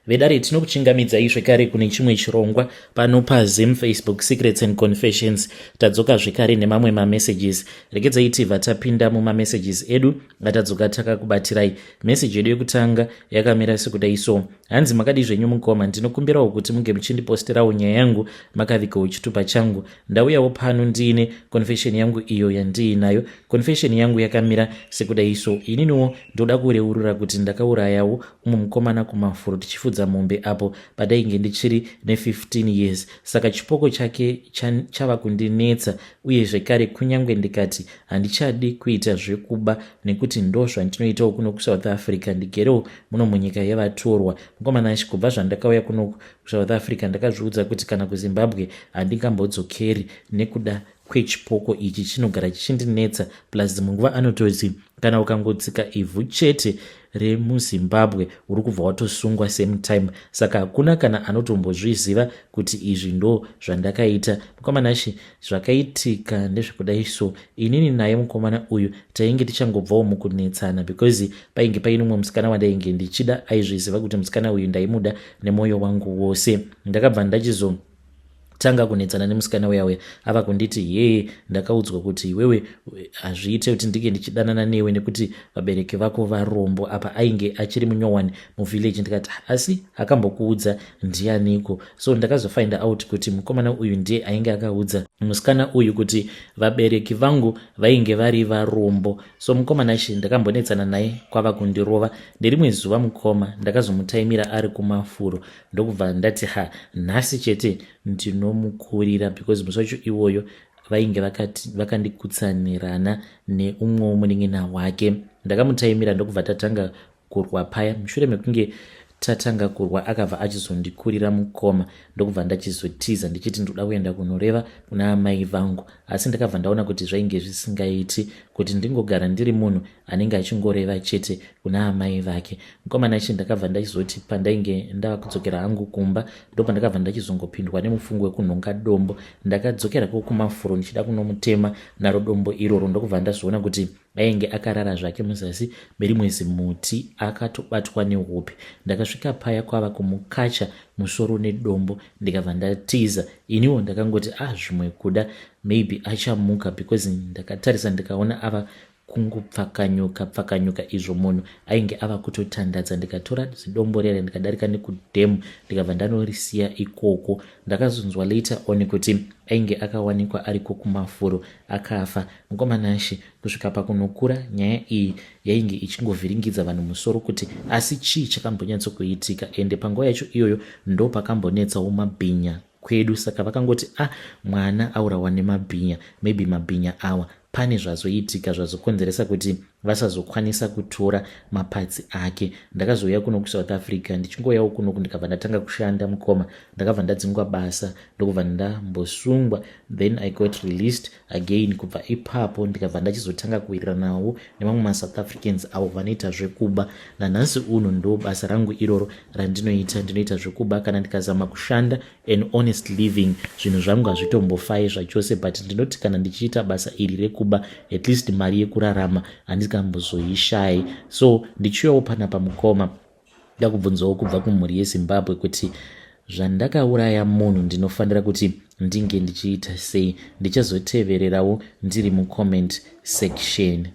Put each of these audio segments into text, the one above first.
vedare tinokuchingamidzai zvekare kune chimwe chirongwa pano pazim Facebook Secrets and Confessions. Tadzoka zvekare nemamwe mamessages. Regedzai tibva tapinda mumamessages edu atadzoka takakubatirai. Message yedu yekutanga yakamira sekudai so: hanzi makadi zvenyu mukoma, ndinokumbirawo kuti munge muchindiposterawo nyaya yangu makavikawo chitupa changu. Ndauyawo pano ndiine confession yangu iyo yandiinayo. Confession yangu yakamira sekudai so: ininiwo ndoda kureurura kuti ndakaurayawo umwe mukomana kumafuro tichifudza mombe apo padainge ndichiri ne15 years. Saka chipoko chake chava kundinetsa, uye zvekare kunyange ndikati handichadi kuita zvekuba nekuti ndo zvandinoitawo kuno kuSouth Africa, ndigerewo muno munyika yevatorwa. Mukomana achi, kubva zvandakauya kuno kuSouth Africa ndakazviudza kuti kana kuZimbabwe handingambodzokeri nekuda kwechipoko ichi chinogara chichindinetsa. Plus munguva anotodzi kana ukangotsika ivhu chete remuZimbabwe uri kubva watosungwa same time. Saka hakuna kana anotombozviziva kuti izvi ndo zvandakaita. Mukomana achi, zvakaitika ndezvekudai so: inini naye mukomana uyu tainge tichangobvawo mukunetsana because painge paine umwe musikana wandainge ndichida. Aizviziva kuti musikana uyu ndaimuda nemwoyo wangu wose. Ndakabva ndachizotanga kunetsana nemusikana uya ava kunditi yeye, ndakaudzwa kuti iwewe hazviite kuti ndinge ndichidanana newe nekuti vabereki vako varombo. Apa ainge achiri munyowani muvillage. Ndikati asi akambokuudza ndianiko? So ndakazofind out kuti mukomana uyu ndiye ainge akaudza musikana uyu kuti vabereki vangu vainge vari varombo. So mukomana achi ndakambonetsana naye kwava kundirova. Nerimwe zuva mukoma ndakazomutaimira ari kumafuro, ndokubva ndati nhasi chete ndinomukurira because musi wacho iwoyo vainge vakandikutsanirana neumwe munin'ina wake. Ndakamutaimira ndokubva tatanga kurwa paya. Mushure mekunge tatanga kurwa akabva achizondikurira mukoma, ndokubva ndachizotiza ndichiti ndoda kuenda kunoreva kuna amai vangu. Asi ndakabva ndaona kuti zvainge zvisingaiti kuti ndingogara ndiri munhu anenge achingoreva chete kuna amai vake. Mukomana achi ndakabva ndachizoti pandainge ndava kudzokera hangu kumba, ndopa ndakabva ndachizongopindwa nemufungo wekunhonga dombo. Ndakadzokera kumafuro ndichida kunomutema naro dombo iroro, ndokubva ndazoona kuti ainge akarara zvake muzasi merimwe zimuti akatobatwa nehope. Ndakasvika paya kwava kumukacha musoro nedombo, ndikabva ndatiza. Iniwo ndakangoti zvimwe kuda maybe achamuka because ndakatarisa ndikaona ava kungopfakanyuka izvo munhu ainge ava kutotandadza. Ndikatora zidombo rere ndikadarika nekudhemu, ndikabva ndanorisiya ikoko. Ndakazonzwa later on kuti ainge akawanikwa ariko kumafuro akafa. Mukomana achi, kusvika pakunokura nyaya iyi yainge ichingovhiringidza vanhu musoro kuti asi chii chakambonyatsokuitika. Ende panguva yacho iyoyo ndo pakambonetsawo mabhinya kwedu. Saka vakangoti mwana aurawa nemabhinya, maybe mabhinya awa pane zvazoitika zvazokonzeresa kuti vasazokwanisa kutora mapatsi ake. Ndakazouya kuno kuSouth Africa, ndichingoyawo kunoku ndikabva ndatanga kushanda mukoma. Ndakabva ndadzingwa basa ndokubva ndambosungwa, then I got released again. Kubva ipapo ndikabva ndachizotanga kuwiriranawo nemamwe maSouth Africans avo vanoita zvekuba. Nanhasi uno ndo basa rangu iroro randinoita. Ndinoita zvekuba kana ndikazama kushanda an honest living, zvinhu zvangu hazvitombofai zvachose, but ndinoti kana ndichiita basa iri rekuba at least mari yekurarama handikambozoishai. So ndichiuyawo panapa mukoma ndakubvunzawo kubva kumhuri yeZimbabwe kuti zvandakauraya munhu ndinofanira kuti ndinge ndichiita sei. Ndichazotevererawo ndiri mucomment section.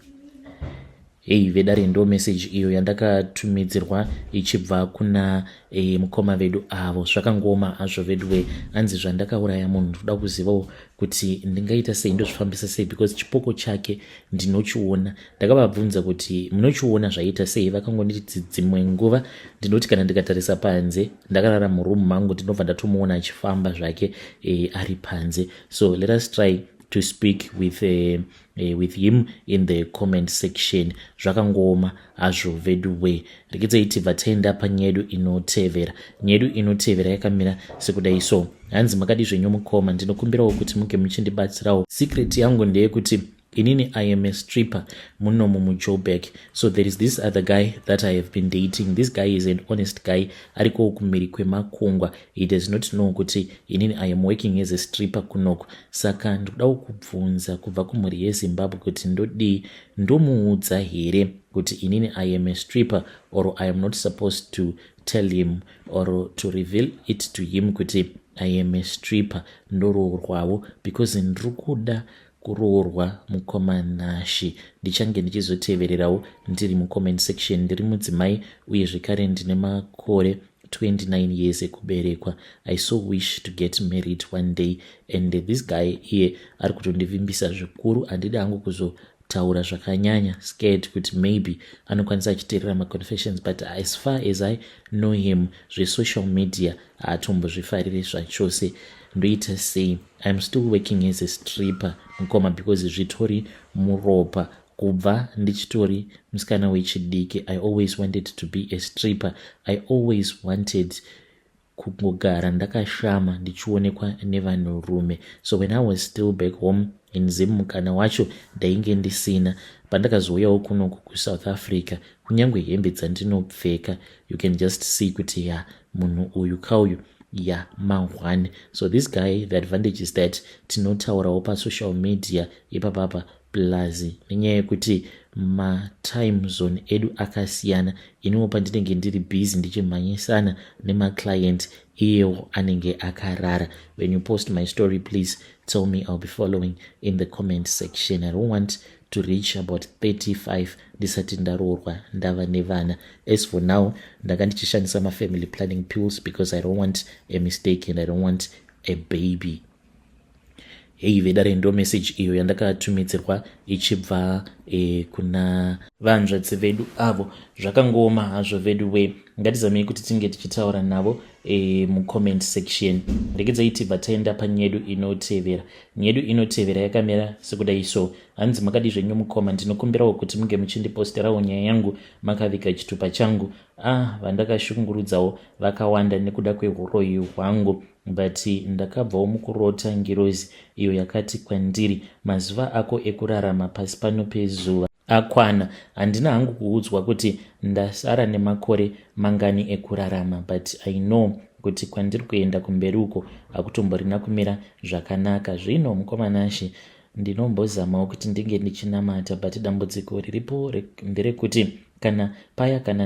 Vedare ndo message iyo yandakatumidzirwa ichibva kuna mukoma vedu avo. Zvakangoma hazvo veduwe. Hanzi zvandakauraya munhu ndoda kuzivawo kuti ndingaita sei, ndozvifambisa sei because chipoko chake ndinochiona. Ndakavabvunza kuti munochiona zvaita sei. Vakangonditi dzimwe nguva ndinoti kana ndikatarisa panze, ndakarara murumu mangu, ndinobva ndatomuona achifamba zvake ari panze. So let us try to speak with him in the comment section. Zvakangoma hazvo veduwe. Regedzai tibva taenda panyaya yedu inotevera. Nyaya yedu inotevera yakamira sekudai so: hanzi makadi zvenyu mukoma, ndinokumbirawo kuti munge muchindibatsirawo. Secret yangu ndeyekuti inini I am a stripper munomu muJoburg. So there is this other guy that I have been dating. This guy is an honest guy, ariko kumiri kwemakungwa. He does not know kuti inini I am working as a stripper kunoko. Saka ndodawo kubvunza kubva kumhuri yeZimbabwe kuti ndomuudza here kuti inini I am a stripper or I am not supposed to tell him or to reveal it to him kuti I am a stripper ndoroorwawo, because ndiri kuda kuroorwa mukoma Nashi. Ndichange ndichizotevererawo ndiri mucomment section. Ndiri mudzimai uye zvekare ndine makore 29 years ekuberekwa. I so wish to get married one day, and this guy iye ari kutondivimbisa zvikuru. Handidi hangu kuzotaura zvakanyanya, scared kuti maybe anokwanisa achiteerera maconfessions, but as far as I know him, zvesocial media haatombozvifariri zvachose. Ndoita sei, I'm still working as a stripper mukoma, because zvitori muropa kubva ndichitori musikana wechidiki. I always wanted to be a stripper. I always wanted kungogara ndakashama ndichionekwa nevanhurume. So when I was still back home in Zim, mukana wacho ndainge ndisina. Pandakazouyawo kunoku kuSouth Africa, kunyange hembe dzandinopfeka, you can just see kuti ya munhu uyu kauyu ya mahwane. So this guy, the advantage is that tinotaurawo pasocial media ipapapa, plus nenyaya yekuti matime zone edu akasiyana. Iniwo pandinenge ndiri busy ndichimhanyisana nemaclient, iyewo anenge akarara. When you post my story, please tell me, I'll be following in the comment section. I don't want to reach about 35 ndisati ndaroorwa ndava nevana. As for now, ndanga ndichishandisa family planning pills because I don't want a mistake and I don't want a baby. Hey, vedare ndo message iyo yandakatumidzirwa ichibva kuna vanzvadzi vedu avo. Zvakangoma hazvo vedu we, ngatizamei kuti tinge tichitaura navo mucomment section. Ndegedzai tibva taenda panyedu inotevera. Nyedu inotevera yakamera sekudai so. Hanzi makadi zvenyu mukoma, ndinokumbirawo kuti munge muchindiposterawo nyaya yangu makavika chitupa changu. Vandakashungurudzawo vakawanda nekuda kweuroyi hwangu, but ndakabvawo mukurota ngirozi iyo yakati kwandiri, mazuva ako ekurarama pasi pano pezuva akwana. Handina hangu kuudzwa kuti ndasara nemakore mangani ekurarama, but I know kuti kwandiri kuenda kumberi uko hakutomborina kumira zvakanaka. Zvino mukoma Nashi, ndinombozamawo kuti ndinge ndichinamata, but dambudziko riripo nderekuti kana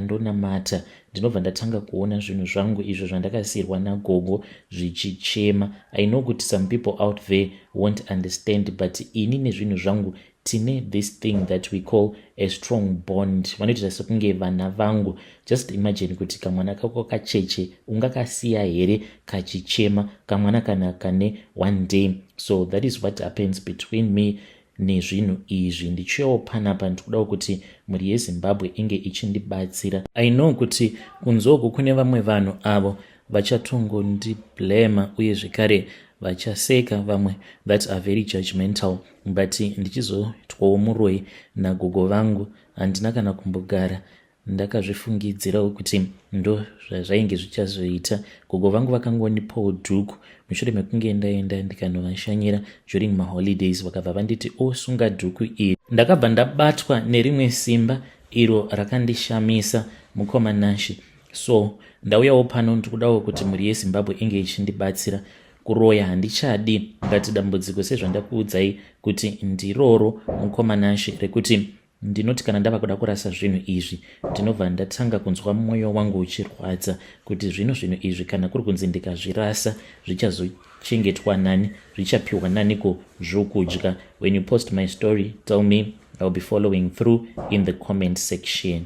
ndonamata ndinobva ndatanga kuona zvinhu zvangu izvo zvandakasiyirwa nagogo zvichichema. I know kuti some people out there won't understand, but ini nezvinhu zvangu tine this thing that we call a strong bond. Vanoita sekunge vana vangu. Just imagine kuti kamwana kako kacheche ungakasiya here kachichema, kamwana kana kane one day. So that is what happens between me nezvinhu izvi. Ndichiyawo panapa ndikudawo kuti mhuri yeZimbabwe inge ichindibatsira. I know kuti kunzoku kune vamwe vanhu avo vachatongondiblema uye zvekare vachaseka vamwe that are very judgmental, but ndichizotwawo muroyi nagogo vangu. Handina kana kumbogara ndakazvifungidzirawo kuti ndo zvazvainge zvichazoita. Gogo vangu vakangondipawo dhuku mushure mekunge ndaenda ndikanovashanyira during maholidays. Vakabva vanditi osunga dhuku iyi. Ndakabva ndabatwa nerimwe simba iro rakandishamisa mukoma Nashi. So ndauyawo pano ndikudawo kuti mhuri yeZimbabwe inge ichindibatsira. Kuroya handichadi, ngati dambudziko sezvandakuudzai kuti ndiroro mukoma Nashi rekuti ndinoti kana ndava kuda kurasa zvinhu izvi ndinobva ndatanga kunzwa mwoyo wangu uchirwadza kuti zvinhu izvi kana kuri kunzi ndikazvirasa zvichazochengetwa nani, zvichapiwa naniko zvokudya. When you post my story, tell me, I'll be following through in the comment section.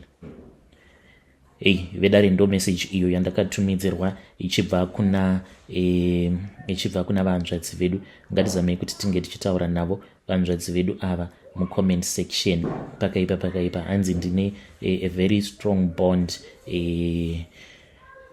Hey, vedare ndo message iyo yandakatumidzirwa ichibva kuna vanzvadzi vedu. Ngatizamei kuti tinge tichitaura navo vanzvadzi vedu ava mucomment section. Pakaipa hanzi ndine a very strong bond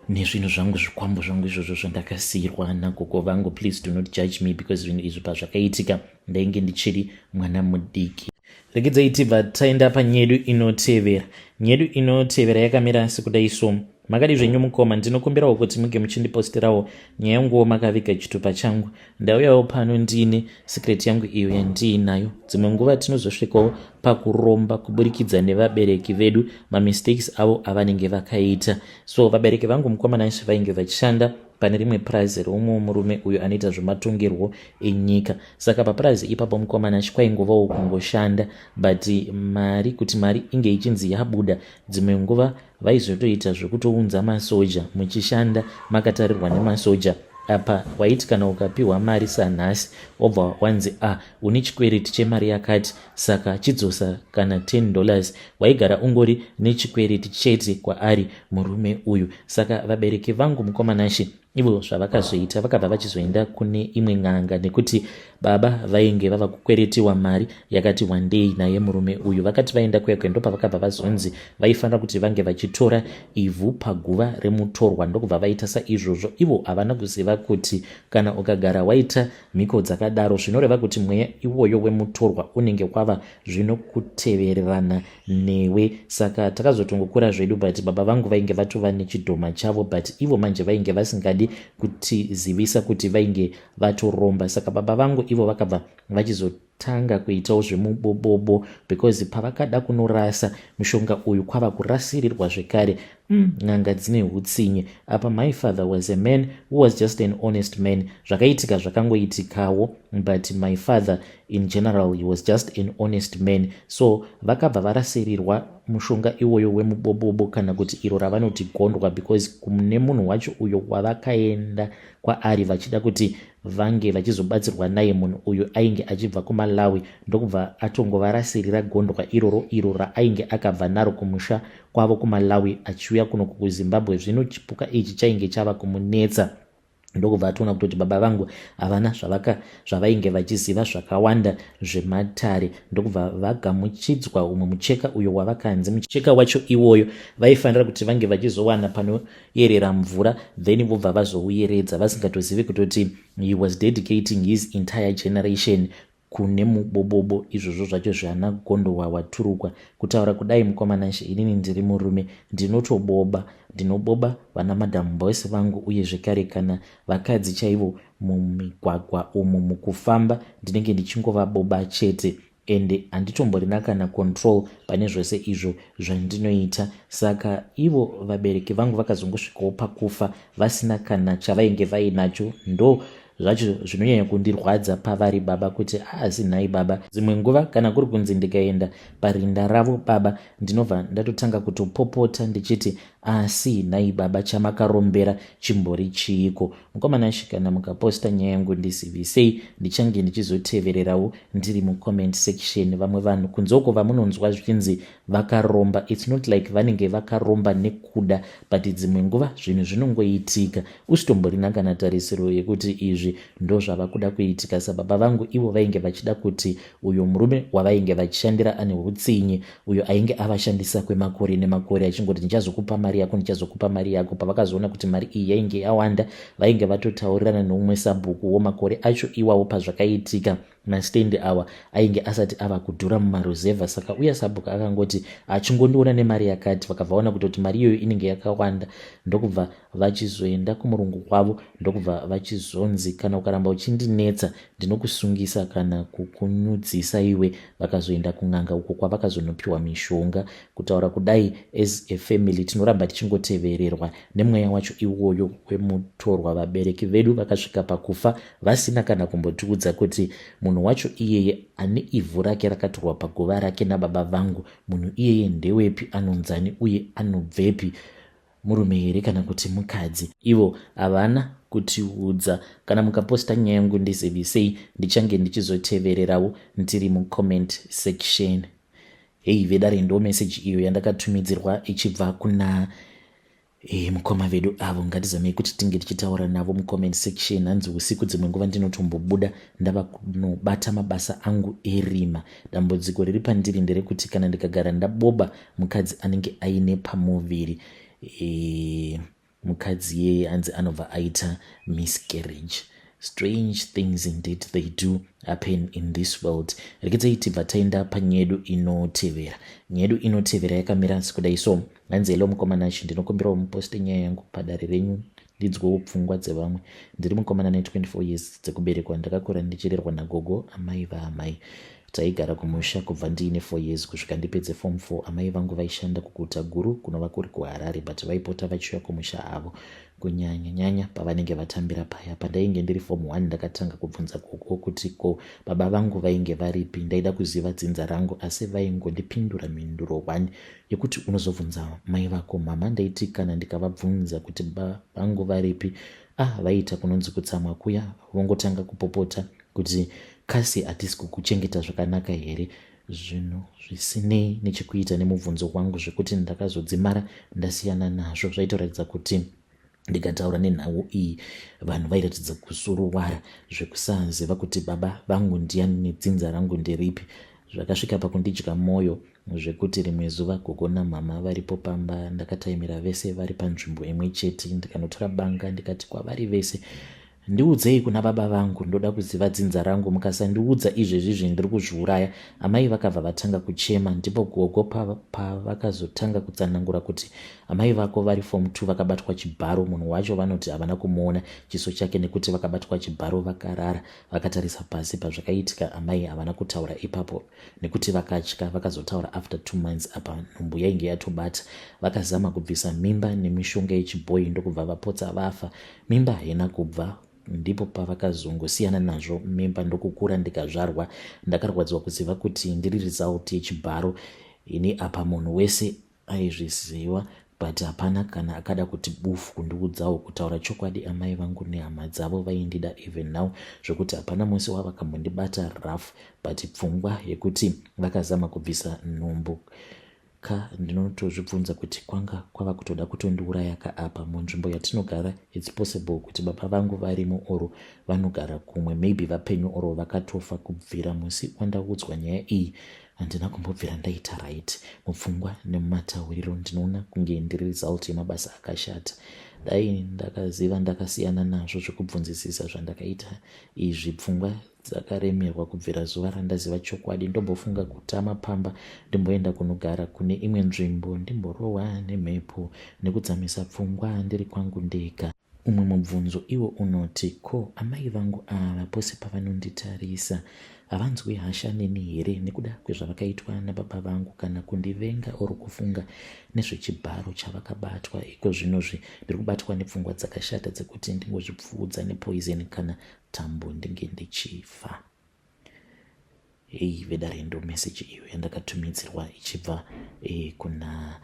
nezvinhu zvangu, zvikwambo zvangu izvozvo zvandakasiyirwa nagogo vangu. Please do not judge me because zvinhu izvi pazvakaitika ndainge ndichiri mwana mudiki. Regedzai tibva taenda panyedu inotevera. Nyedu inotevera yakamira sekudai so. Makadi zvenyu mukoma, ndinokumbirawo kuti munge muchindiposterawo nyaya yangu makaviga chitupa changu. Ndauyawo pano ndine secret yangu iyo yandiinayo. Dzimwe nguva tinozosvikawo pakuromba kuburikidza nevabereki vedu, mistakes avo avanenge vakaita. So vabereki vangu mukoma Nashi vainge vachishanda pane rimwe purazi roumwe murume uyo anoita zvematongerwo enyika. Saka papurazi ipapo mukomana kwaingovawo kungoshanda, but mari kuti mari inge ichinzi yabuda, dzimwe nguva vaizotoita zvekutounza masoja, muchishanda makatarirwa nemasoja. Apa waiti kana ukapiwa mari sanhasi obva wanzi une chikwereti chemari yakati, saka chidzosa kana $10, waigara ungori nechikwereti chete kwaari murume uyu. Saka vabereki vangu mukomanashi ivo zvavakazoita vakabva vachizoenda kune imwe n'anga, nekuti baba vainge vava kukweretiwa mari yakati wandei naye murume uyu. Vakati vaenda kuyakwe ndo pavakabva vazonzi vaifanira kuti vange vachitora ivhu paguva remutorwa, ndokubva vaita saizvozvo. Ivo havana kuziva kuti kana ukagara waita mhiko dzakadaro zvinoreva kuti mweya iwoyo wemutorwa unenge kwava zvino kutevererana newe. Saka takazotongokura zvedu, but baba vangu vainge vatova nechidhoma chavo, but ivo manje vainge vasingadi kutizivisa kuti vainge vatoromba. Saka baba vangu ivo vakabva vachizotanga kuitawo zvemubobobo, because pavakada kunorasa mushonga uyu kwava kurasirirwa zvekare. N'anga dzine hutsinye. Apa my father was a man who was just an honest man. Zvakaitika zvakangoitikawo, but my father in general he was just an honest man. So vakabva varasirirwa mushonga iwoyo wemubobobo, kana kuti iro ravanoti gondwa, because kune munhu wacho uyo wavakaenda kwaari vachida kuti vange vachizobatsirwa naye. Munhu uyu ainge achibva kuMalawi, ndokubva atongovarasirira gondwa iroro iro raainge akabva naro kumusha kwavo kuMalawi achiuya kuno kuZimbabwe. Zvino chipuka ichi chainge chava kumunetsa, ndokubva atoona kutoti baba vangu havana zvavainge vachiziva zvakawanda zvematare, ndokubva vagamuchidzwa umwe mucheka uyo wavakanzi mucheka wacho iwoyo vaifanira kuti vange vachizowana panoyerera mvura, then vobva vazouyeredza vasingatozivi kutoti he was dedicating his entire generation kune mubobobo izvozvo zvacho zvana gondowa waturukwa. Kutaura kudai mukomanashi, inini ndiri murume ndinoboba vana madam boys vangu, uye zvekare kana vakadzi chaivo mumigwagwa umu mukufamba ndinenge ndichingovaboba chete, ende handitomborina kana control pane zvose izvo zvandinoita. Saka ivo vabereki vangu vakazongosvikawo pakufa vasina kana chavainge vainacho. Ndo zvacho zvinonyanya kundirwadza pavari baba kuti asinhai baba. Dzimwe nguva kana kuri kunzi ndikaenda parinda ravo baba, ndinobva ndatotanga kutopopota ndichiti asi nhai baba, chamakarombera chimbori chiiko. Mukomanashi kana mukaposta nyaya yangu ndizivisei, ndichange ndichizotevererawo ndiri mucomment section. Vamwe vanhu kunzoko vamunonzwa zvichinzi vakaromba, it's not like vanenge vakaromba nekuda, but dzimwe nguva zvinhu zvinongoitika usitomborina kana tarisiro yekuti izvi ndo zvava kuda kuitika. Sababa vangu ivo vainge vachida kuti uyo murume wavainge vachishandira ane hutsinye, uyo ainge avashandisa kwemakore nemakore achingoti ndichazokupa mari yako, ndichazokupa mari yako. Pavakazoona kuti mari iyi yainge yawanda, vainge vatotaurirana noumwe sabhuku womakore acho iwawo pazvakaitika. Mastendi awa ainge asati ava kudhura mumaruzevha. Saka uya sabhuku akangoti achingondiona nemari yakati, vakabvaona kutoti mari iyoyo inenge yakawanda, ndokubva vachizoenda kumurungu kwavo, ndokubva vachizonzi kana ukaramba uchindinetsa ndinokusungisa kana kukunyudzisa iwe. Vakazoenda kun'anga uko kwavakazonopiwa mishonga. Kutaura kudai as a family tinoramba tichingotevererwa nemweya wacho iwoyo wemutorwa. Vabereki vedu vakasvika pakufa vasina kana kumbotiudza kuti munhu wacho iyeye ane ivhu rake rakatorwa paguva rake nababa vangu, munhu iyeye ndewepi, anonzani uye anobvepi, murume here kana kuti mukadzi. Ivo havana kutiudza. Kana mukaposta nyaya yangu ndizivisei, ndichange ndichizotevererawo ndiri mucomment section. Hei vedare ndo message iyo yandakatumidzirwa ichibva kuna mukoma vedu avo. Ngatizamei kuti tinge tichitaura navo mucomment section. Hanzi usiku dzimwe nguva ndinotombobuda ndava kunobata mabasa angu erima. Dambudziko riri pandiri nderekuti kana ndikagara ndaboba mukadzi anenge aine pamuviri, mukadzi yeye hanzi anobva aita miscarriage. Strange things indeed they do happen in this world. Rekedzai tibva taenda panyedu inotevera. Nyedu inotevera yakamira sikudai so. Hanzi hello mukomanashi, ndinokumbirawo muposte nyaya yangu padare renyu ndidzwewo pfungwa dzevamwe. Ndiri mukomana ne24 years dzekuberekwa. Ndakakura ndichirerwa nagogo amai vaamai. Taigara kumusha kubva ndiine 4 years kusvika ndipedze form 4. Amai vangu vaishanda kuguta guru kunova kuri kuHarare, but vaipota vachiuya kumusha avo. kunyanya pavanenge vatambira paya. Pandainge ndiri form 1 ndakatanga kubvunza koko kuti ko baba vangu vainge varipi, ndaida kuziva dzinza rangu, asi vaingondipindura mhinduro 1 yekuti unozobvunza mai vako. Mama ndaiti kana ndikavabvunza kuti baba vangu varipi, vaita kunonzi kutsamwa kuya, vongotanga kupopota kuti kasi hatisi kukuchengeta zvakanaka here. Zvinhu zvisinei nechekuita nemubvunzo wangu, zvekuti ndakazodzimara ndasiyana nazvo. Zvaitoratidza kuti ndikataura nenhau iyi vanhu vairatidza kusuruwara zvekusaziva kuti baba vangu ndiani nedzinza rangu nderipi. Zvakasvika pakundidya mwoyo zvekuti rimwe zuva gogo namama varipo pamba, ndakataimira vese vari panzvimbo imwe chete, ndikanotora banga ndikati kwavari vese, ndiudzei kuna baba vangu, ndoda kuziva dzinza rangu. Mukasandiudza izvezvi ndiri kuzviuraya. Amai vakabva vatanga kuchema, ndipo gogo pavakazotanga kutsanangura kuti amai vako vari form 2 vakabatwa chibharo. Munhu wacho vanoti havana kumuona chiso chake nekuti vakabatwa chibharo vakarara vakatarisa pasi. Pazvakaitika amai havana kutaura ipapo nekuti vakatya. Vakazotaura after 2 months apa nhumbu yainge yatobata. Vakazama kubvisa mimba nemishonga yechibhoyi, ndokubva vapotsa vafa. Mimba haina kubva, ndipo pavakazongosiyana nazvo. Mimba ndokukura ndikazvarwa. Ndakarwadziwa kuziva kuti ndiri result yechibharo. Ini apa munhu wese aizviziva, but hapana kana akada kuti bufu kundiudzawo. Kutaura chokwadi, amai vangu nehama dzavo vaindida even now, zvokuti hapana musi wavakambondibata rough, but pfungwa yekuti vakazama kubvisa nhumbu ndinotozvibvunza kuti kwanga kwava kutoda kutondiuraya kaapa. Munzvimbo yatinogara it's possible kuti baba vangu varimo oro vanogara kumwe, maybe vapenyu oro vakatofa. Kubvira musi wandaudzwa nyaya iyi handina kumbobvira ndaita right. Mupfungwa nemumatauriro ndinoona kunge ndiri result yemabasa akashata. Dai ndakaziva ndakasiyana nazvo zvekubvunzisisa zvandakaita izvi. Pfungwa dzakaremerwa kubvira zuva randaziva chokwadi. Ndombofunga kutama pamba, ndimboenda kunogara kune imwe nzvimbo, ndimborohwa nemhepo nekudzamisa pfungwa ndiri kwangu ndega. Umwe mubvunzo iwo unoti, ko amai vangu ava pose pavanonditarisa havanzwi hasha neni here nekuda kwezvavakaitwa nababa vangu, kana kundivenga oro kufunga nezvechibharo chavakabatwa? Iko zvinozvi ndiri kubatwa nepfungwa dzakashata dzekuti ndingozvipfuudza nepoison kana tambo ndinge ndichifa. Vedare ndo meseji iyo yandakatumidzirwa ichibva kuna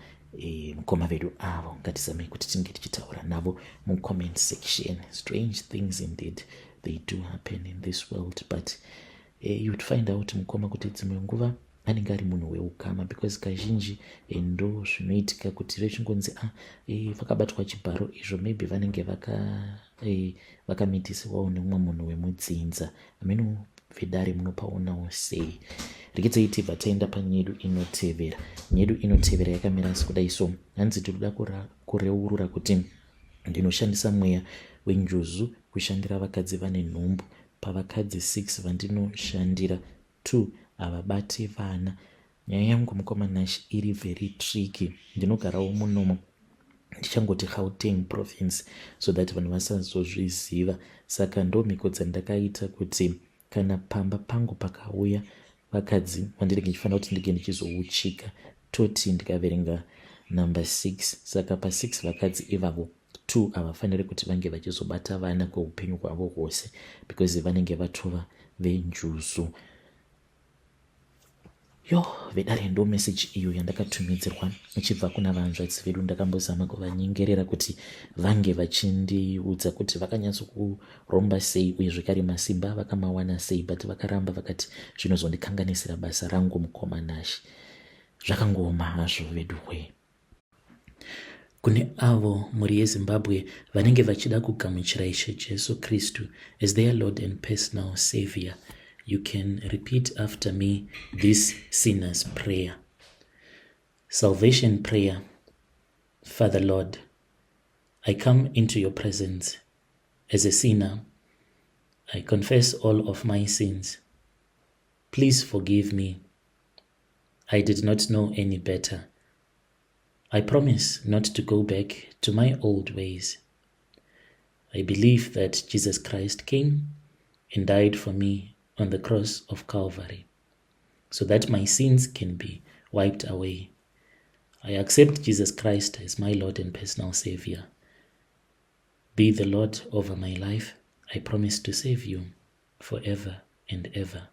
mukoma vedu avo. Ngatizamei kuti tinge tichitaura navo mucomment section. Strange things indeed they do happen in this world, but you'd find out mukoma kuti dzimwe nguva anenge ari munhu weukama, because kazhinji ndo zvinoitika kuti vechingonzi vakabatwa chibharo izvo, maybe vanenge vakamitisiwawo nemumwe munhu wemudzinza. Ameno vedare munopaonawo sei? Regedzai tibva taenda panyedu inotevera. Nyedu inotevera yakamira sekudai so. Hanzi tinoda kureurura kuti ndinoshandisa mweya wenjuzu kushandira vakadzi vane nhumbu. Pavakadzi 6 vandinoshandira 2 havabati vana. Nyaya yangu mukoma Nash iri very tricky. Ndinogarawo munomo, ndichangoti Gauteng province, so that vanhu vasazozviziva. Saka ndo mhiko dzandakaita kuti kana pamba pangu pakauya vakadzi vandinenge ndichifanira kuti ndige ndichizouchika, toti ndikaverenga number 6. Saka pa6 vakadzi ivavo 2 havafaniri kuti vange vachizobata vana kweupenyu hwavo hwose, because vanenge vatova venjuzu. Vedare ndo meseji iyo yandakatumidzirwa ichibva kuna vanzvadzi vedu. Ndakambozama kuvanyengerera kuti vange vachindiudza kuti vakanyatsokuromba sei uye zvekare masimba vakamawana sei, but vakaramba vakati zvinozondikanganisira basa rangu mukoma Nash. Zvakangoma hazvo veduwe. Kune avo muri yeZimbabwe vanenge vachida kugamuchira Ishe Jesu Kristu as their Lord and personal Savior, you can repeat after me this sinner's prayer. Salvation prayer. Father Lord, I come into your presence as a sinner. I confess all of my sins. Please forgive me. I did not know any better. I promise not to go back to my old ways. I believe that Jesus Christ came and died for me on the cross of Calvary, so that my sins can be wiped away. I accept Jesus Christ as my Lord and personal Savior. Be the Lord over my life. I promise to save you forever and ever.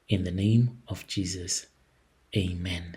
In the name of Jesus, amen.